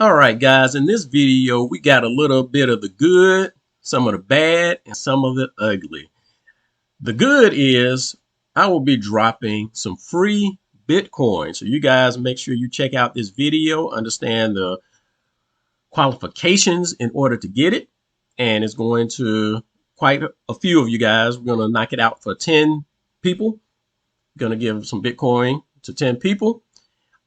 All right, guys, in this video, we got a little bit of the good, some of the bad, and some of the ugly. The good is I will be dropping some free Bitcoin. So you guys make sure you check out this video, understand the qualifications in order to get it. And it's going to quite a few of you guys. We're going to knock it out for 10 people. Going to give some Bitcoin to 10 people.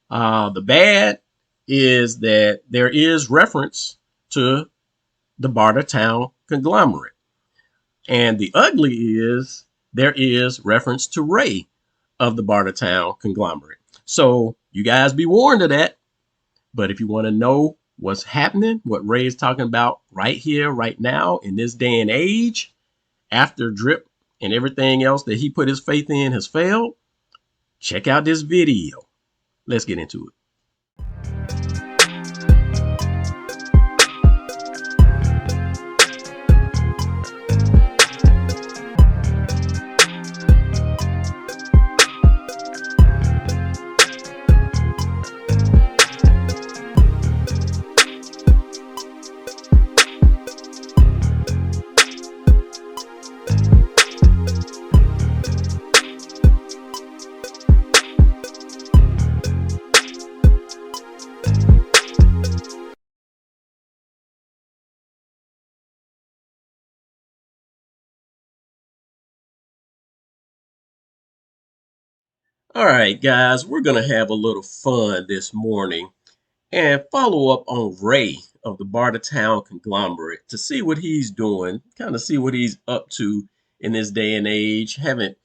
The bad is that there is reference to the Bartertown Conglomerate. And the ugly is there is reference to Ray of the Bartertown Conglomerate. So you guys be warned of that. But if you want to know what's happening, what Ray is talking about right here, right now, in this day and age, after drip and everything else that he put his faith in has failed, check out this video. Let's get into it. All right, guys, we're going to have a little fun this morning and follow up on Ray of the Bartertown Conglomerate to see what he's doing, kind of see what he's up to in this day and age. Haven't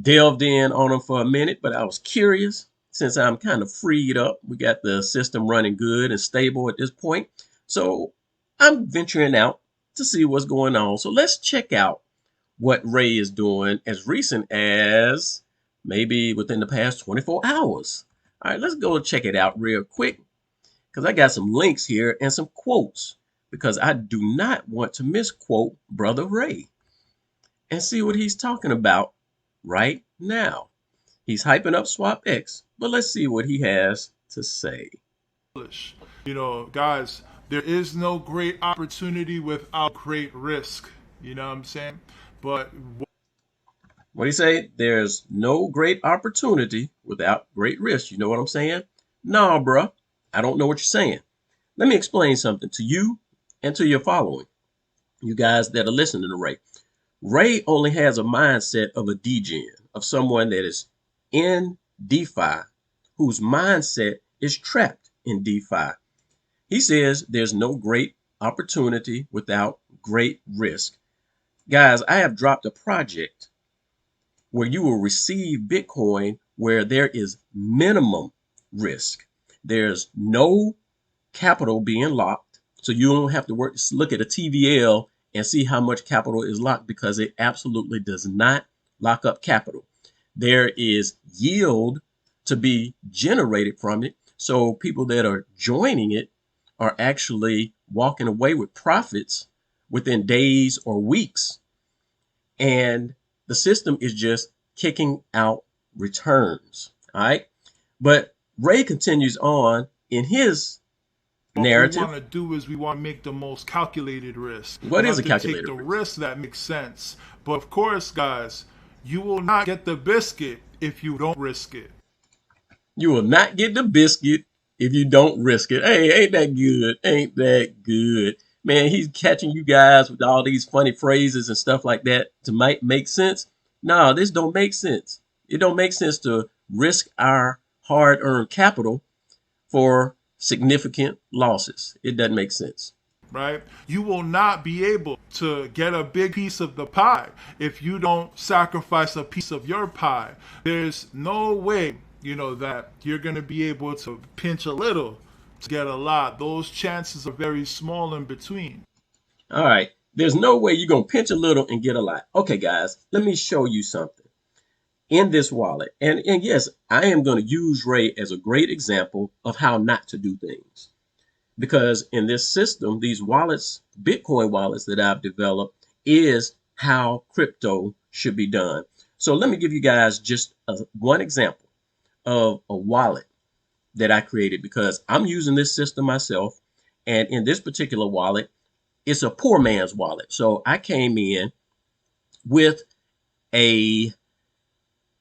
delved in on him for a minute, but I was curious since I'm kind of freed up. We got the system running good and stable at this point. So I'm venturing out to see what's going on. So let's check out what Ray is doing as recent as maybe within the past 24 hours. All right, let's go check it out real quick because I got some links here and some quotes because I do not want to misquote Brother Ray and see what he's talking about right now. He's hyping up SwapX, but let's see what he has to say. You know, guys, there is no great opportunity without great risk. You know what I'm saying? But What do you say? There's no great opportunity without great risk. You know what I'm saying? Nah, bruh. I don't know what you're saying. Let me explain something to you and to your following. You guys that are listening to Ray. Ray only has a mindset of a degen, of someone that is in DeFi, whose mindset is trapped in DeFi. He says there's no great opportunity without great risk. Guys, I have dropped a project where you will receive Bitcoin where there is minimum risk. There's no capital being locked. So you don't have to look at a TVL and see how much capital is locked because it absolutely does not lock up capital. There is yield to be generated from it. So people that are joining it are actually walking away with profits within days or weeks. And the system is just kicking out returns. All right. But Ray continues on in his narrative. what we want to do is we want to make the most calculated risk. What is a Take calculated the risk? risk that makes sense. But of course, guys, you will not get the biscuit if you don't risk it. You will not get the biscuit if you don't risk it. Hey, ain't that good? Ain't that good? Man, he's catching you guys with all these funny phrases and stuff like that to make sense. No, this don't make sense. It don't make sense to risk our hard-earned capital for significant losses. It doesn't make sense. Right? You will not be able to get a big piece of the pie if you don't sacrifice a piece of your pie. There's no way, that you're going to be able to pinch a little to get a lot. Those chances are very small in between. All right. There's no way you're going to pinch a little and get a lot. Okay, guys, let me show you something in this wallet. And yes, I am going to use Ray as a great example of how not to do things. Because in this system, these wallets, Bitcoin wallets that I've developed, is how crypto should be done. So let me give you guys just one example of a wallet that I created because I'm using this system myself. And in this particular wallet, it's a poor man's wallet. So I came in with a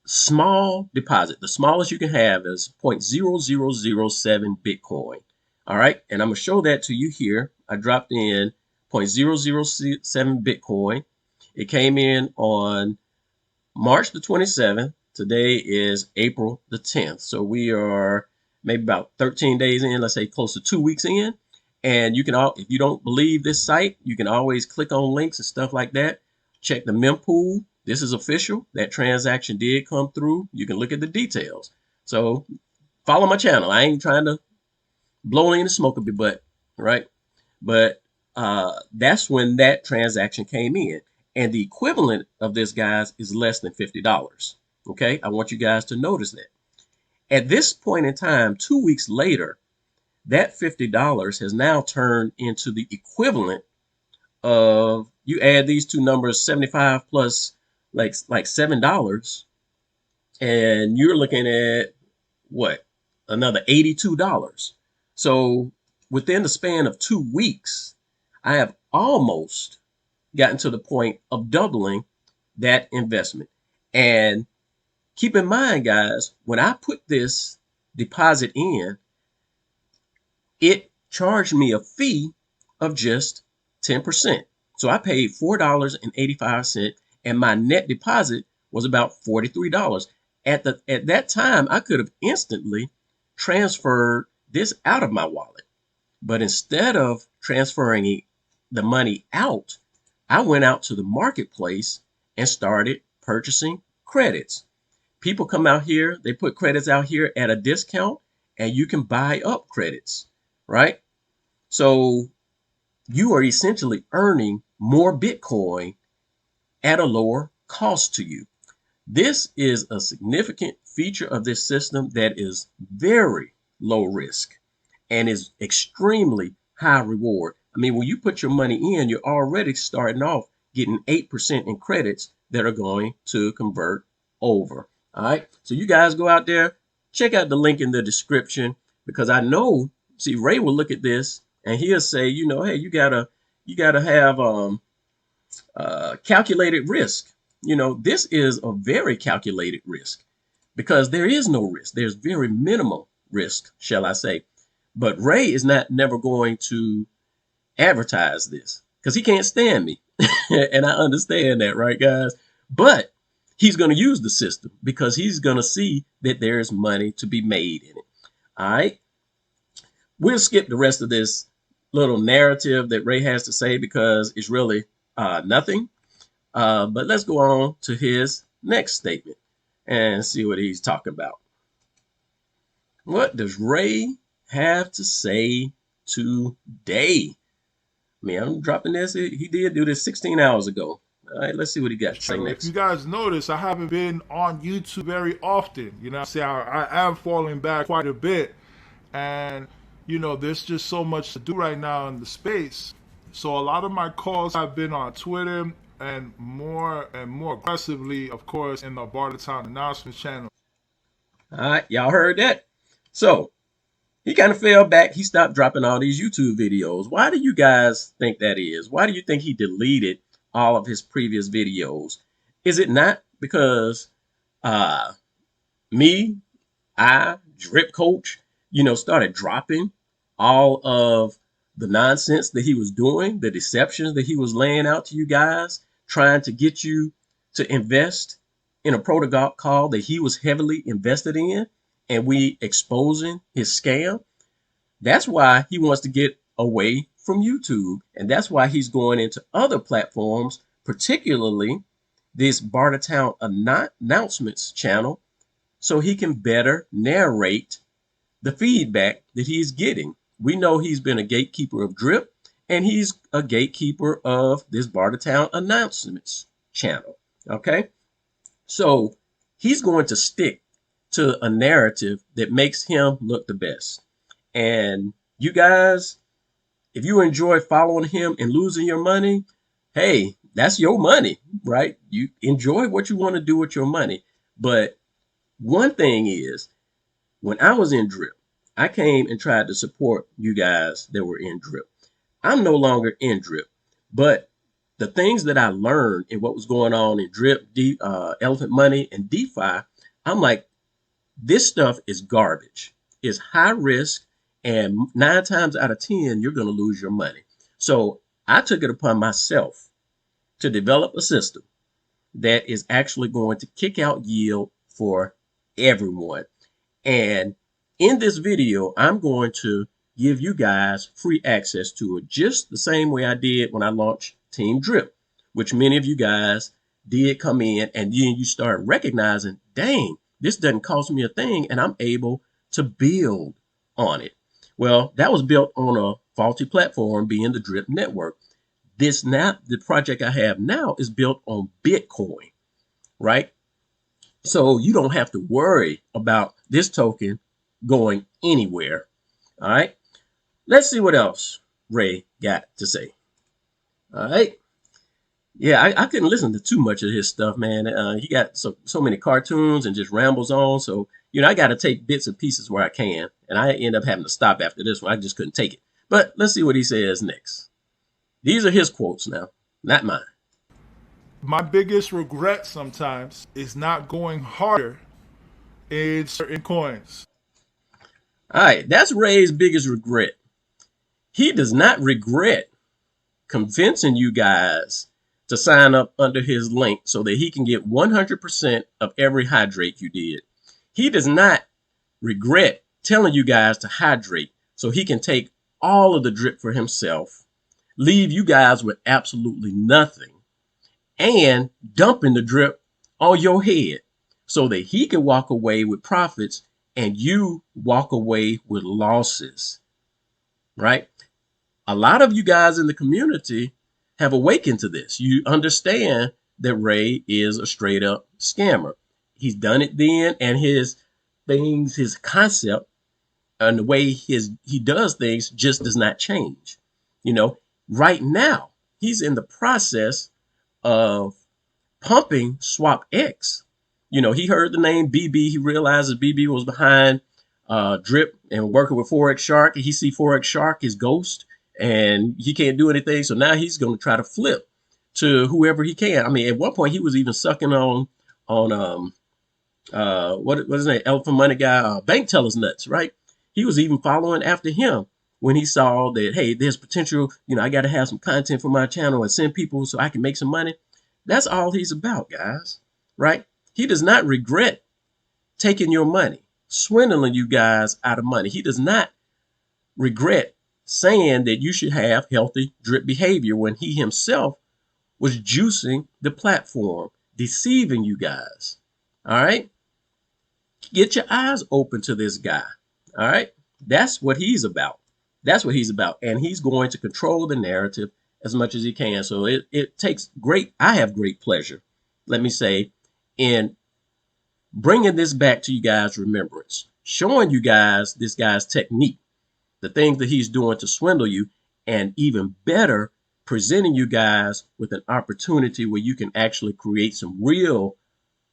small deposit. The smallest you can have is 0.0007 Bitcoin. All right. And I'm going to show that to you here. I dropped in 0.007 Bitcoin. It came in on March the 27th. Today is April the 10th. So we are maybe about 13 days in, let's say close to 2 weeks in. And you can if you don't believe this site, you can always click on links and stuff like that. Check the mempool. This is official. That transaction did come through. You can look at the details. So follow my channel. I ain't trying to blow any smoke up your butt, right? But that's when that transaction came in. And the equivalent of this, guys, is less than $50. Okay, I want you guys to notice that. At this point in time, 2 weeks later, that $50 has now turned into the equivalent of, you add these two numbers, 75 plus like $7, and you're looking at what? Another $82. So within the span of 2 weeks, I have almost gotten to the point of doubling that investment. And keep in mind, guys, when I put this deposit in, it charged me a fee of just 10%. So I paid $4.85, and my net deposit was about $43. At that time, I could have instantly transferred this out of my wallet. But instead of transferring the money out, I went out to the marketplace and started purchasing credits. People come out here, they put credits out here at a discount, and you can buy up credits, right? So you are essentially earning more Bitcoin at a lower cost to you. This is a significant feature of this system that is very low risk and is extremely high reward. I mean, when you put your money in, you're already starting off getting 8% in credits that are going to convert over. All right. So you guys go out there, check out the link in the description, because I know, see, Ray will look at this and he'll say, you know, hey, you gotta have calculated risk. You know, this is a very calculated risk because there is no risk. There's very minimal risk, shall I say. But Ray is never going to advertise this because he can't stand me. And I understand that, right, guys? But he's going to use the system because he's going to see that there's money to be made in it. All right. We'll skip the rest of this little narrative that Ray has to say because it's really nothing. But let's go on to his next statement and see what he's talking about. What does Ray have to say today? I mean, I'm dropping this. He did do this 16 hours ago. All right, let's see what he got to say next. If you guys notice, I haven't been on YouTube very often. You know, I am falling back quite a bit. And, you know, there's just so much to do right now in the space. So a lot of my calls have been on Twitter and more aggressively, of course, in the Bartertown announcement channel. All right, y'all heard that? So he kind of fell back. He stopped dropping all these YouTube videos. Why do you guys think that is? Why do you think he deleted all of his previous videos? Is it not because Drip Coach, you know, started dropping all of the nonsense that he was doing, the deceptions that he was laying out to you guys, trying to get you to invest in a protocol that he was heavily invested in, and we exposing his scam? That's why he wants to get away from YouTube, and that's why he's going into other platforms, particularly this Bartertown announcements channel, so he can better narrate the feedback that he's getting. We know he's been a gatekeeper of Drip, and he's a gatekeeper of this Bartertown announcements channel. Okay, so he's going to stick to a narrative that makes him look the best. And you guys, if you enjoy following him and losing your money, hey, that's your money, right? You enjoy what you want to do with your money. But one thing is, when I was in Drip, I came and tried to support you guys that were in Drip. I'm no longer in Drip, but the things that I learned and what was going on in Drip, Elephant Money, and DeFi, I'm like, this stuff is garbage. It's high risk, and 9 times out of 10, you're going to lose your money. So I took it upon myself to develop a system that is actually going to kick out yield for everyone. And in this video, I'm going to give you guys free access to it, just the same way I did when I launched Team Drip, which many of you guys did come in, and then you start recognizing, dang, this doesn't cost me a thing, and I'm able to build on it. Well, that was built on a faulty platform, being the Drip network. The project I have now is built on Bitcoin, right? So you don't have to worry about this token going anywhere. All right. Let's see what else Ray got to say. All right. Yeah, I couldn't listen to too much of his stuff, man. He got so many cartoons and just rambles on. So, I got to take bits and pieces where I can. And I end up having to stop after this one. I just couldn't take it. But let's see what he says next. These are his quotes now, not mine. My biggest regret sometimes is not going harder in certain coins. All right, that's Ray's biggest regret. He does not regret convincing you guys to sign up under his link so that he can get 100% of every hydrate you did. He does not regret telling you guys to hydrate so he can take all of the drip for himself, leave you guys with absolutely nothing, and dumping the drip on your head so that he can walk away with profits and you walk away with losses, right? A lot of you guys in the community have awakened to this. You understand that Ray is a straight up scammer. He's done it then, and his concept, and the way he does things just does not change. Right now, he's in the process of pumping Swap X. He heard the name BB. He realizes BB was behind Drip and working with Forex Shark. He see Forex Shark is ghost, and he can't do anything. So now he's going to try to flip to whoever he can. I mean, at one point he was even sucking on what is his name? Elephant Money guy, bank tellers nuts, right? He was even following after him when he saw that, hey, there's potential. I got to have some content for my channel and send people so I can make some money. That's all he's about, guys, right? He does not regret taking your money, swindling you guys out of money. He does not regret saying that you should have healthy drip behavior when he himself was juicing the platform, deceiving you guys. All right? Get your eyes open to this guy. All right? That's what he's about. That's what he's about. And he's going to control the narrative as much as he can. So it takes I have great pleasure, let me say, in bringing this back to you guys' remembrance, showing you guys this guy's technique, the things that he's doing to swindle you, and even better, presenting you guys with an opportunity where you can actually create some real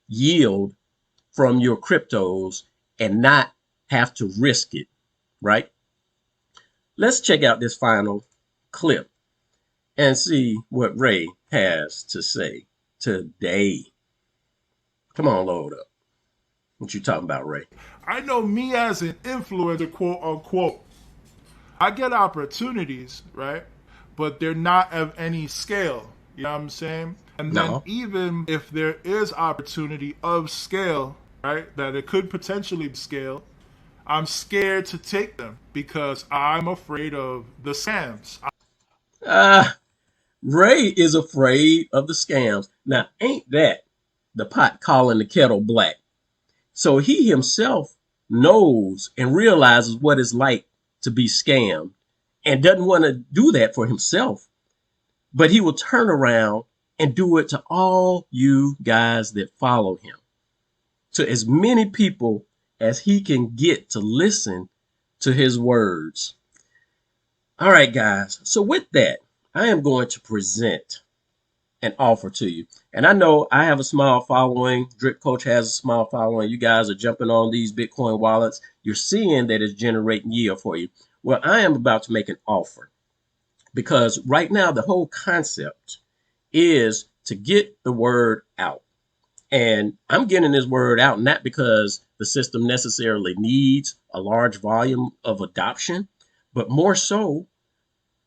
yield from your cryptos and not have to risk it, right? Let's check out this final clip and see what Ray has to say today. Come on, load up. What you talking about, Ray? I know me as an influencer, quote unquote, I get opportunities, right? But they're not of any scale. You know what I'm saying? And then even if there is opportunity of scale, right, that it could potentially scale, I'm scared to take them because I'm afraid of the scams. Ray is afraid of the scams. Now, ain't that the pot calling the kettle black? So he himself knows and realizes what it's like to be scammed and doesn't want to do that for himself. But he will turn around and do it to all you guys that follow him, to as many people as he can get to listen to his words. All right, guys. So with that, I am going to present an offer to you. And I know I have a small following. Drip Coach has a small following. You guys are jumping on these Bitcoin wallets. You're seeing that it's generating yield for you. Well, I am about to make an offer because right now the whole concept is to get the word out. And I'm getting this word out not because the system necessarily needs a large volume of adoption, but more so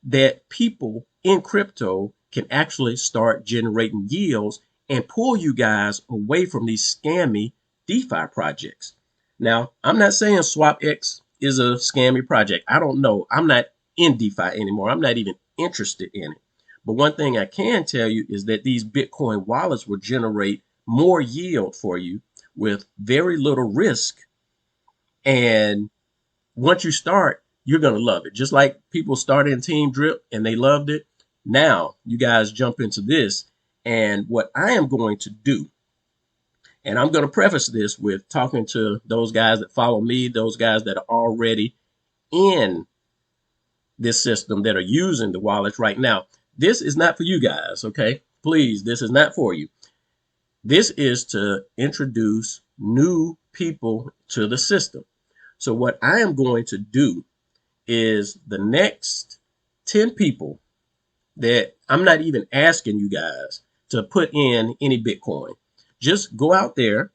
that people in crypto can actually start generating yields and pull you guys away from these scammy DeFi projects. Now, I'm not saying SwapX is a scammy project. I don't know. I'm not in DeFi anymore. I'm not even interested in it. But one thing I can tell you is that these Bitcoin wallets will generate more yield for you with very little risk. And once you start, you're going to love it. Just like people started in Team Drip and they loved it. Now you guys jump into this. And what I am going to do, and I'm going to preface this with talking to those guys that follow me, those guys that are already in this system that are using the wallets right now. This is not for you guys, okay? Please, this is not for you. This is to introduce new people to the system. So what I am going to do is the next 10 people that I'm not even asking you guys to put in any Bitcoin. Just go out there,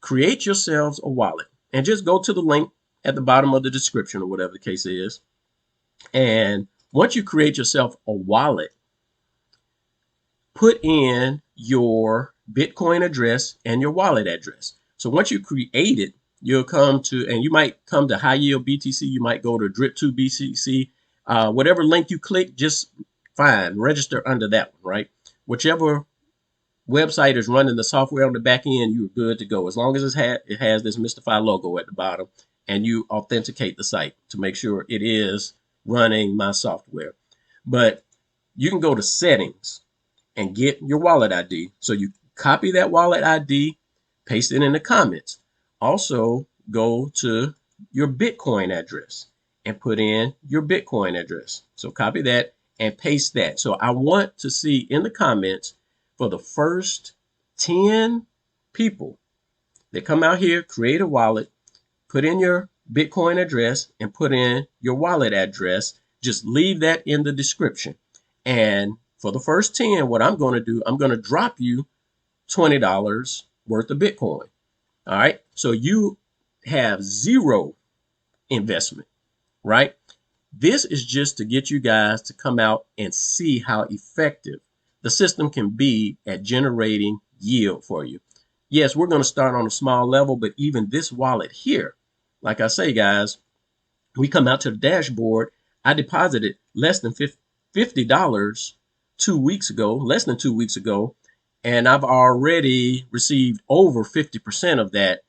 create yourselves a wallet, and just go to the link at the bottom of the description or whatever the case is. And once you create yourself a wallet, put in your Bitcoin address and your wallet address. So once you create it, you'll come to, and you might come to High Yield BTC, you might go to Drip2 BTC, whatever link you click, just fine, register under that one, right? Whichever website is running the software on the back end, you're good to go. As long as it has this Mystify logo at the bottom and you authenticate the site to make sure it is running my software. But you can go to settings and get your wallet ID. So you copy that wallet ID, paste it in the comments. Also, go to your Bitcoin address and put in your Bitcoin address. So copy that and paste that. So I want to see in the comments for the first 10 people that come out here, create a wallet, put in your Bitcoin address and put in your wallet address. Just leave that in the description. And for the first 10, what I'm going to do, I'm going to drop you $20 worth of Bitcoin. All right. So you have zero investment, right? This is just to get you guys to come out and see how effective the system can be at generating yield for you. Yes, we're going to start on a small level, but even this wallet here, like I say, guys, we come out to the dashboard. I deposited less than $50 2 weeks ago, less than 2 weeks ago, and I've already received over 50% of that.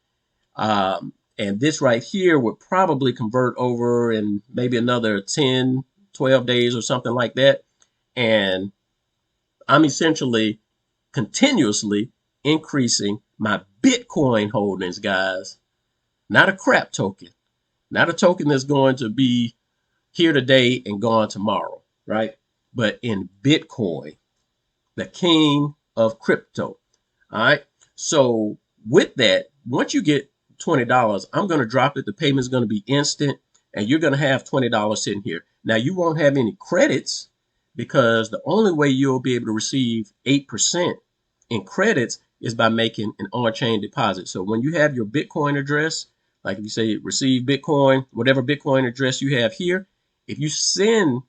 And this right here would probably convert over in maybe another 10, 12 days or something like that. And I'm essentially continuously increasing my Bitcoin holdings, guys. Not a crap token. Not a token that's going to be here today and gone tomorrow, right? But in Bitcoin, the king of crypto. All right. So with that, once you get $20, I'm going to drop it. The payment is going to be instant and you're going to have $20 sitting here. Now you won't have any credits because the only way you'll be able to receive 8% in credits is by making an on-chain deposit. So when you have your Bitcoin address, like if you say receive Bitcoin, whatever Bitcoin address you have here, if you send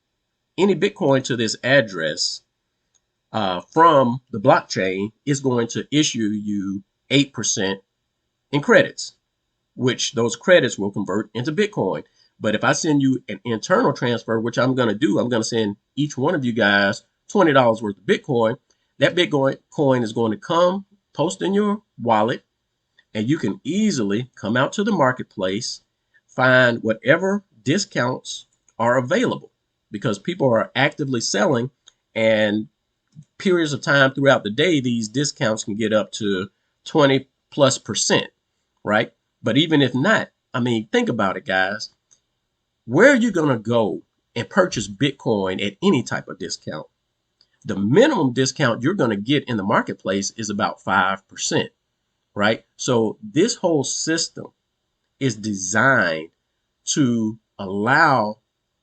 any Bitcoin to this address from the blockchain, it's going to issue you 8% in credits, which those credits will convert into Bitcoin. But if I send you an internal transfer, which I'm going to do, I'm going to send each one of you guys $20 worth of Bitcoin. That Bitcoin coin is going to come, post in your wallet, and you can easily come out to the marketplace, find whatever discounts are available because people are actively selling, and periods of time throughout the day, these discounts can get up to 20+%, right? But even if not, I mean, think about it, guys. Where are you going to go and purchase Bitcoin at any type of discount? The minimum discount you're going to get in the marketplace is about 5%, right? So this whole system is designed to allow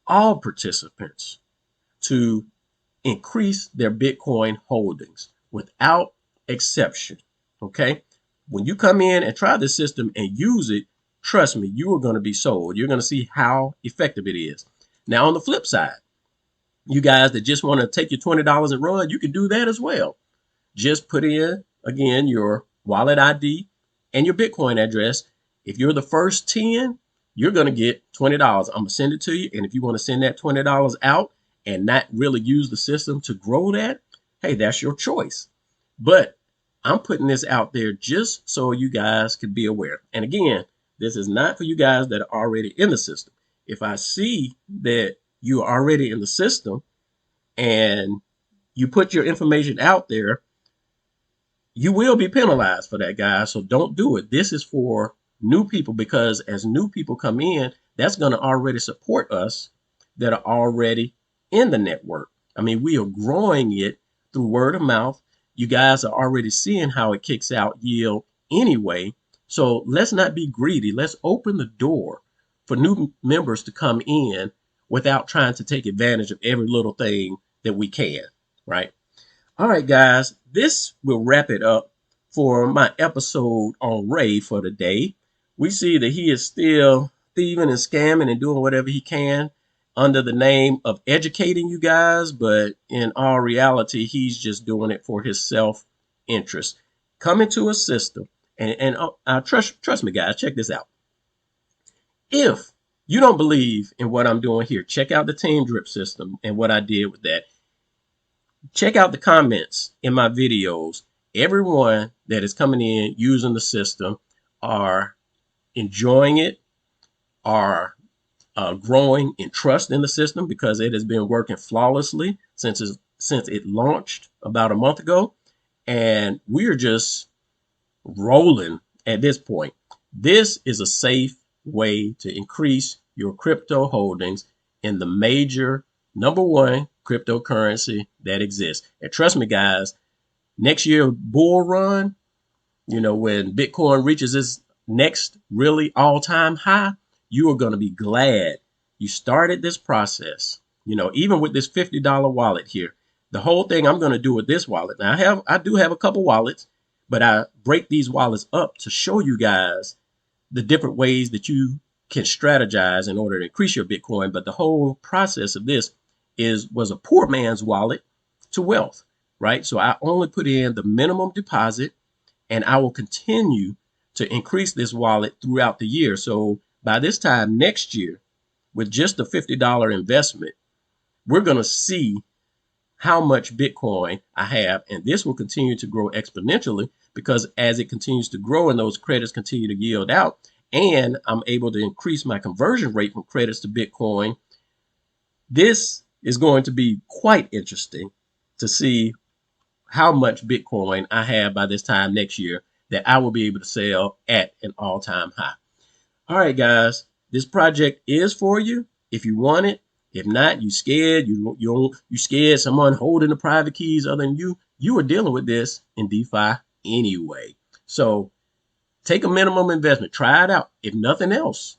all participants to increase their Bitcoin holdings without exception. Okay. When you come in and try this system and use it, trust me, you are going to be sold. You're going to see how effective it is. Now, on the flip side, you guys that just want to take your $20 and run, you can do that as well. Just put in, again, your wallet ID and your Bitcoin address. If you're the first 10, you're going to get $20. I'm going to send it to you. And if you want to send that $20 out and not really use the system to grow that, hey, that's your choice. But I'm putting this out there just so you guys can be aware. And again, this is not for you guys that are already in the system. If I see that you are already in the system and you put your information out there, you will be penalized for that, guys. So don't do it. This is for new people, because as new people come in, that's going to already support us that are already in the network. I mean, we are growing it through word of mouth. You guys are already seeing how it kicks out yield anyway. So let's not be greedy. Let's open the door for new members to come in without trying to take advantage of every little thing that we can, right? All right, guys, this will wrap it up for my episode on Ray for today. We see that he is still thieving and scamming and doing whatever he can under the name of educating you guys, but in all reality, he's just doing it for his self-interest. Come into a system, and trust me, guys, check this out. If you don't believe in what I'm doing here, check out the team drip system and what I did with that. Check out the comments in my videos. Everyone that is coming in using the system are enjoying it, are growing in trust in the system because it has been working flawlessly since it launched about a month ago. And we're just rolling at this point. This is a safe way to increase your crypto holdings in the major number one cryptocurrency that exists. And trust me, guys, next year bull run, when Bitcoin reaches its next really all-time high, you are going to be glad you started this process. Even with this $50 wallet here, the whole thing I'm going to do with this wallet. Now I do have a couple wallets, but I break these wallets up to show you guys the different ways that you can strategize in order to increase your Bitcoin. But the whole process of this was a poor man's wallet to wealth, right? So I only put in the minimum deposit, and I will continue to increase this wallet throughout the year. So by this time next year, with just a $50 investment, we're going to see how much Bitcoin I have, and this will continue to grow exponentially because as it continues to grow and those credits continue to yield out, and I'm able to increase my conversion rate from credits to Bitcoin, this is going to be quite interesting to see how much Bitcoin I have by this time next year that I will be able to sell at an all-time high. All right, guys, this project is for you if you want it. If not, you scared, you scared someone holding the private keys other than you. You are dealing with this in DeFi anyway. So take a minimum investment. Try it out. If nothing else,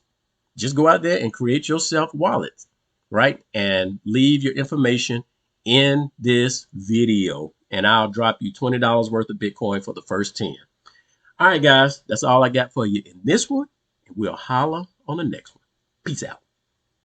just go out there and create yourself wallets, right? And leave your information in this video, and I'll drop you $20 worth of Bitcoin for the first 10. All right, guys, that's all I got for you in this one, and we'll holla on the next one. Peace out.